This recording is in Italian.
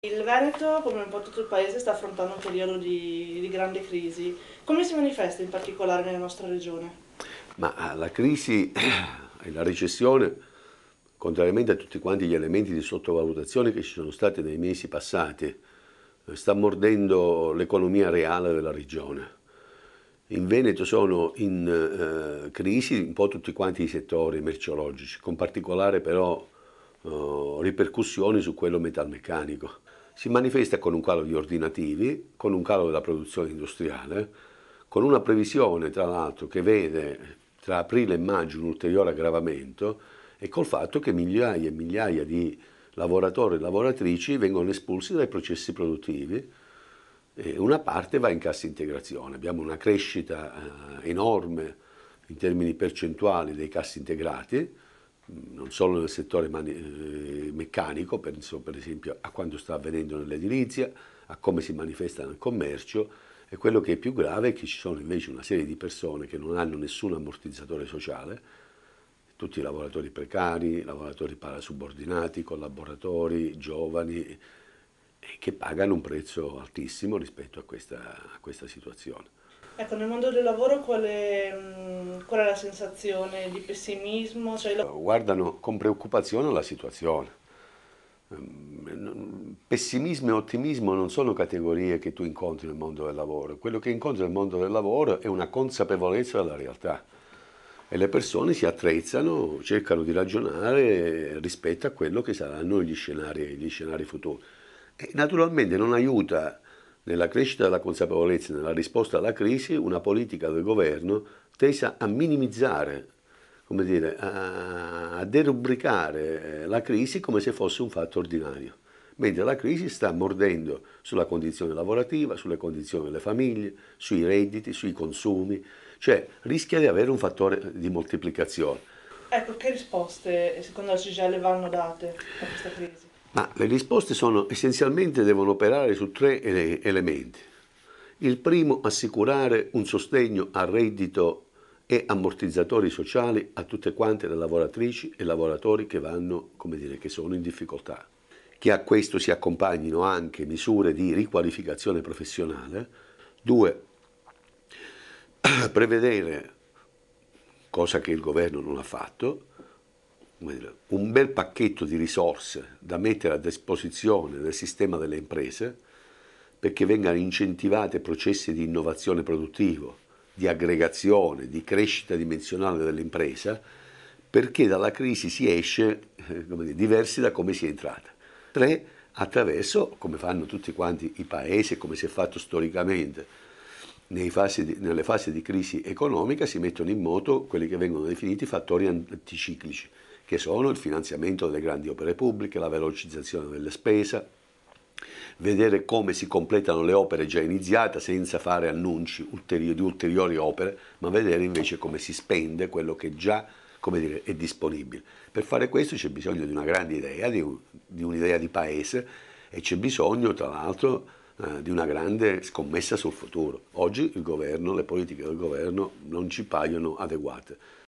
Il Veneto, come un po' tutto il paese, sta affrontando un periodo di grande crisi. Come si manifesta in particolare nella nostra regione? Ma la crisi e la recessione, contrariamente a tutti quanti gli elementi di sottovalutazione che ci sono stati nei mesi passati, sta mordendo l'economia reale della regione. In Veneto sono in crisi un po' tutti quanti i settori merceologici, con particolare però ripercussioni su quello metalmeccanico. Si manifesta con un calo di ordinativi, con un calo della produzione industriale, con una previsione tra l'altro che vede tra aprile e maggio un ulteriore aggravamento e col fatto che migliaia e migliaia di lavoratori e lavoratrici vengono espulsi dai processi produttivi e una parte va in cassa integrazione. Abbiamo una crescita enorme in termini percentuali dei cassi integrati, non solo nel settore meccanico, penso per esempio a quanto sta avvenendo nell'edilizia, a come si manifesta nel commercio, e quello che è più grave è che ci sono invece una serie di persone che non hanno nessun ammortizzatore sociale, tutti i lavoratori precari, lavoratori parasubordinati, collaboratori, giovani, che pagano un prezzo altissimo rispetto a questa situazione. Ecco, nel mondo del lavoro qual è la sensazione di pessimismo? Guardano con preoccupazione la situazione. Pessimismo e ottimismo non sono categorie che tu incontri nel mondo del lavoro. Quello che incontri nel mondo del lavoro è una consapevolezza della realtà e le persone si attrezzano, cercano di ragionare rispetto a quello che saranno gli scenari futuri. E naturalmente non aiuta nella crescita della consapevolezza e nella risposta alla crisi una politica del governo tesa a minimizzare, come dire, a derubricare la crisi come se fosse un fatto ordinario, mentre la crisi sta mordendo sulla condizione lavorativa, sulle condizioni delle famiglie, sui redditi, sui consumi, cioè rischia di avere un fattore di moltiplicazione. Ecco, che risposte secondo la CGIL vanno date a questa crisi? Ma le risposte sono essenzialmente devono operare su tre elementi. Il primo, assicurare un sostegno al reddito e ammortizzatori sociali a tutte quante le lavoratrici e lavoratori che vanno, come dire, che sono in difficoltà. Che a questo si accompagnino anche misure di riqualificazione professionale. Due, prevedere, cosa che il governo non ha fatto, un bel pacchetto di risorse da mettere a disposizione del sistema delle imprese perché vengano incentivati processi di innovazione produttivo, di aggregazione, di crescita dimensionale dell'impresa, perché dalla crisi si esce diversi da come si è entrata. Tre, attraverso, come fanno tutti quanti i paesi, come si è fatto storicamente, nelle fasi di crisi economica si mettono in moto quelli che vengono definiti fattori anticiclici, che sono il finanziamento delle grandi opere pubbliche, la velocizzazione delle spese, vedere come si completano le opere già iniziate senza fare annunci di ulteriori opere, ma vedere invece come si spende quello che già, come dire, è disponibile. Per fare questo c'è bisogno di una grande idea, di un'idea di paese e c'è bisogno, tra l'altro, di una grande scommessa sul futuro. Oggi il governo, le politiche del governo non ci paiono adeguate.